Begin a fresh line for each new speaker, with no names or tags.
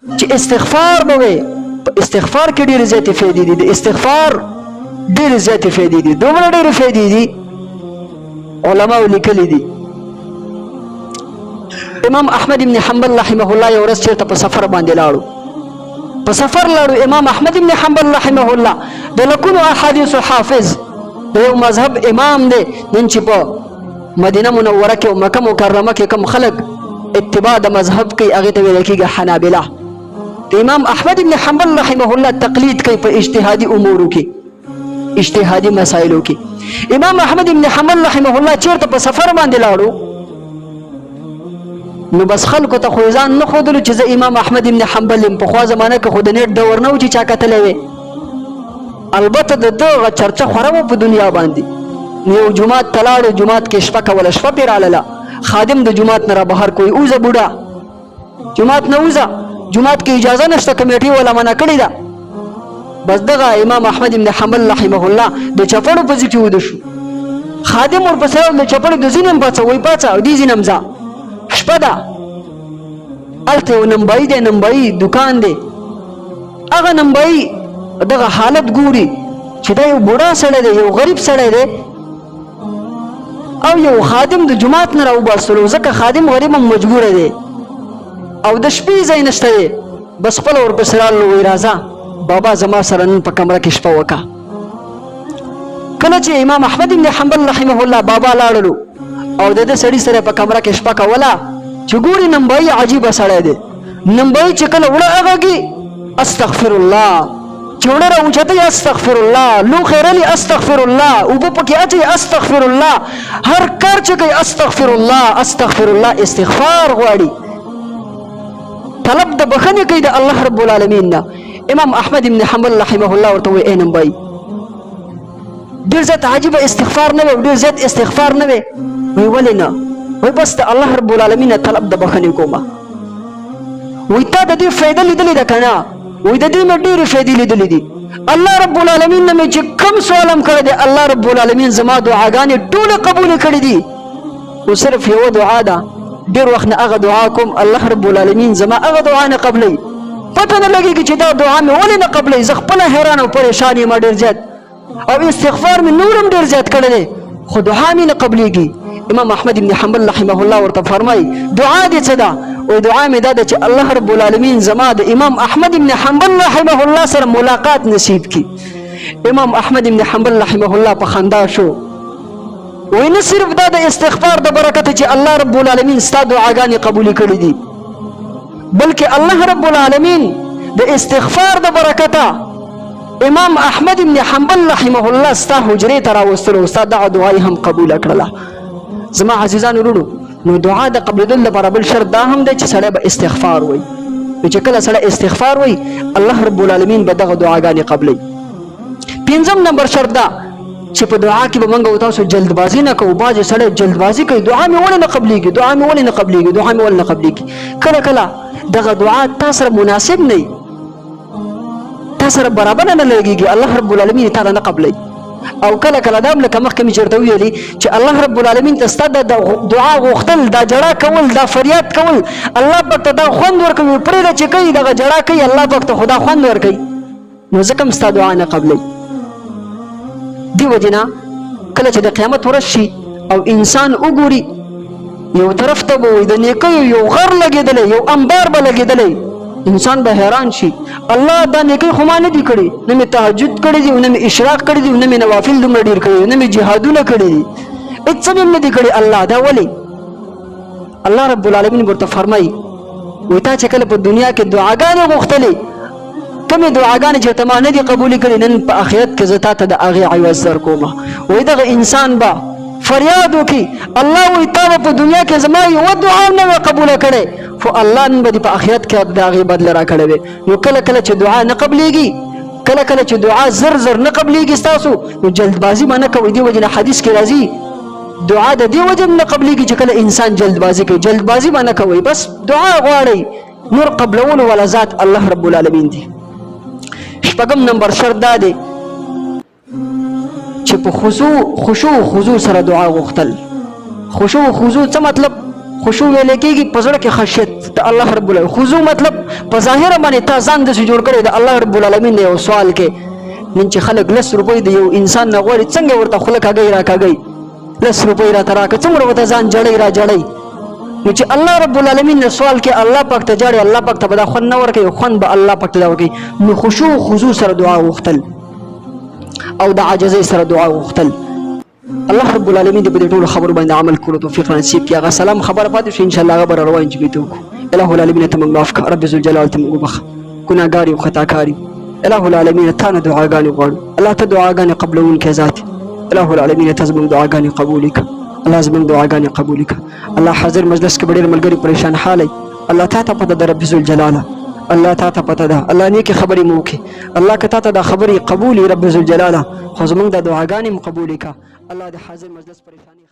چې استغفار به وي، استغفار کې ډېرې زیاتې فایدې دي. د استغفار ډېرې زیاتې فایدې دي، دومره ډېرې فایدې دي علماء لیکلي دي. امام احمد ابن حنبل رحمه الله یو ورځ چېرته په سفر باندې لاړو، په سفر لاړو. امام احمد ابن حنبل رحمه الله د لکونو احادیث حافظ، د یو مذهب امام دی. نن چې په مدینه منوره کې او مکه مکرمه کې کوم خلک اتباع د مذهب کوي هغې ته ویل کېږي حنابله. د امام احمد ابن حنبل رحمه الله تقلید کوي په اجتهادي امورو کې، اجتهادي مسایلو کې. امام احمد ابن حنبل رحمه الله چېرته په سفر باندې لاړو، نو بس خلکو ته خو ځان نه ښودلو چې زه امام احمد ابن حنبل یم. پخوا زمانه کې خو د نیټ دور نه و چې چا کتلی وی. البته د دغه چرچه خوره وه په دنیا باندې. یو جومات ته لاړو، جومات کې شپه کوله، شپه پرې راغله. خادم د جومات نه را بهر کوي اوزه بوډا جومات نه وځه، جومات کې اجازه نشته، کمیټې ولا منع کړې ده. بس دغه امام احمد ابن حنبل رحمه الله د چپړو په ځای کې وده شو. خادم ورپسې د چپړو د ځینې هم پاڅه، وایي پاڅه او دې ځینې هم ځه، شپه ده. هلته یو نمبایي دی، نمبایي دکان دی. هغه نمبایي دغه حالت ګوري چې دا یو بوډا سړی دی، یو غریب سړی دی او یو خادم د جومات نه راوباسلو، ځکه خادم غریب هم مجبوره دی او د شپې ځای نشته دی. بس خپله ورپسې راغلو، وایي راځه بابا زما سره نن په کمره کې شپه وکړه. کله چې امام احمد بن حنبل رحمه الله بابا لاړلو او د ده سړي سره په کمره کې شپه کوله، چې ګوري نمبایي عجیبه سړی دی. نمبایي چې کله وړه اغږي استغفر الله، چې وړه راوچتوي استغفر الله، لوښی رلي استغفر الله، اوبه پکې اچوي استغفر الله، هر کار چې کوي استغفر الله استغفر الله. استغفار غواړي، طلب د بخښنې کوي د الله رب العالمین نه. امام احمد بن حنبل رحمه الله ورته وایي ای نمبایي ډېر زیات عجیبه استغفار نه وي، ډېر زیات استغفار نه وي. وایي ولې نه؟ وایي بس د الله رب العالمین نه طلب د بخښنې کومه. وایي تا د دې فایده لیدلې ده که نه؟ وایي د دې مې ډېرې فایدې لیدلې دي. الله رب العالمین نه مې چې کوم سوال هم کړی دی، الله رب العالمین زما دعاګانې ټولې قبولې کړې دي. خو صرف یوه دعا ده، ډېر وخت نه هغه دعا کوم الله رب العالمین زما هغه دعا نه قبلوي. پته نه لګېږي چې دا دعا مې ولې نه قبلوي. زه خپله حیران او پریشان یم ډېر زیات، او استغفار مې نور هم ډېر زیات کړی دی، خو دعا مې نه قبلېږي. امام احمد بن حنبل رحمه الله ورته فرمایي دعا دې څه ده؟ او دعا مې دا ده چې الله رب العالمین زما د امام احمد بن حنبل رحمه الله سره ملاقات نصیب کی. امام احمد بن حنبل رحمه الله په خندا شو، وایي نه صرف دا د استغفار د برکته چې الله رب العالمین ستا دعاګانې قبولې کړې دي، بلکې الله رب العالمین د استغفار د برکته امام احمد بن حنبل رحمه الله ستا حجرې ته راوستلو، ستا دغه دعا هم قبوله کړله. زما عزیزانو وروڼو، نو دعا د قبلېدل لپاره بل شرط دا هم دی چې سړی به استغفار وایي. چې کله سړی استغفار وایي الله رب العالمین به دغه دعاګانې قبلوي. پنځم نمبر شرط دا چې په دعا کې به موږ او تاسو جلدبازي نه کوو. بعضې سړی جلدبازي کوي، دعا مې ولې نه قبلېږي، دعا مې ولې نه قبلېږي، دعا مې ولې نه قبلېږي. کله کله دغه دعا تا سره مناسب نه وي، تا سره برابر نه لګېږي، الله رب العالمین تا نه قبلوي. او کله کله دا هم لکه مخکې مې چېرته ویلي چې الله رب العالمین ته ستا د دعا غوښتل، دا جړا کول، دا فریاد کول الله پاک ته دا خوند ورکوي. پرېږده چې کوي دغه جړا کوي، الله پاک ته خو دا خوند ورکوي، نو ځکه هم ستا دعا نه قبلوي. دې وجې نه کله چې د قیامت ورځ شي او انسان وګوري یو طرف ته به وایي د نیکیو یو غر لګېدلی، یو انبار به لګېدلی، انسان به حیران شي الله دا نیکۍ خو ما نه دي کړي، نه مې تهجد کړی دي، نه مې اشراق کړی دي، نه مې نوافل دومره ډېر کړي، نه مې جهادونه کړي دي، هېڅ څه مې هم نه دي کړي. الله دا ولې؟ الله رب العالمین ورته فرمایي وایي تا چې کله په دنیا کې دعاګانې غوښتلې، کومې دعاګانې چې ته ما نه دي قبولې کړي، نن په آخرت کې زه تا ته د هغې عوض درکومه. وایي دغه انسان به فریاد وکړي الله وایي تا به په دنیا کې زما یوه دعا هم نه وه قبوله کړې، خو الله نن به دې په آخرت کې د هغې بدله راکړی وی. نو کله کله چې دعا نه قبلېږي، کله کله چې دعا زر زر نه قبلېږي ستاسو، نو جلدبازي به نه کوئ. دې وجې نه حدیث کې راځي دعا د دې وجې نه قبلېږي چې کله انسان جلدبازي کوي. جلدبازي به نه کوئ، بس دعا غواړئ، نور قبلولو والا ذات الله رب العالمین دی. شپږم نمبر شرط دا دی چې په خشوع سره دعا غوښتل. خشوع څه مطلب؟ خشوع ویل کېږي په زړه کې خشیت د الله رب العالمین. خضوع مطلب په ظاهر باندې تا ځان داسې جوړ کړی د الله رب العالمین نه یو سوال کې. نن چې خلک 10 روپۍ د یو انسان نه غواړي څنګه ورته خوله کاږئ را کاږئ 10 روپۍ راته راکړه څومره ورته ځان جړئ را جړئ. نو چې الله رب العالمین نه سوال کې الله پاک ته جاړي الله پاک ته به دا خوند نه ورکوي خوند به الله پاک ته ورکوي. نو خشوع خضوع سره دعا غوښتل او د عاجزۍ سره دعا غوښتل. الله رب العالمین دې په دې ټولو خبرو باندې عمل کولو توفیق نصیب کړي. هغه سلام خبره پاتې شو ان شاء الله هغه به روان چې بیت وکړو. الہ العالمین ته موږ معاف کړه رب ذوالجلال ته موږ وبخ ګناهګار یو خطاکار یو. الہ العالمین ته نه دعاګانې غواړو الله ته دعاګانې قبلونکی ذات. الہ العالمین ته زموږ دعاګانې قبول کړه الله زموږ دعاګانې قبول کړه. الله حاضر مجلس کې ډېر ملګري پریشان حال الله تا ته پته ده رب ذوالجلال الله تا ته پته ده الله نیکې خبرې مو وکړي الله که تا ته دا خبرې قبول رب ذوالجلال خو زموږ د دعاګانې مو قبول کړه الله د حاضر مجلس پریشاني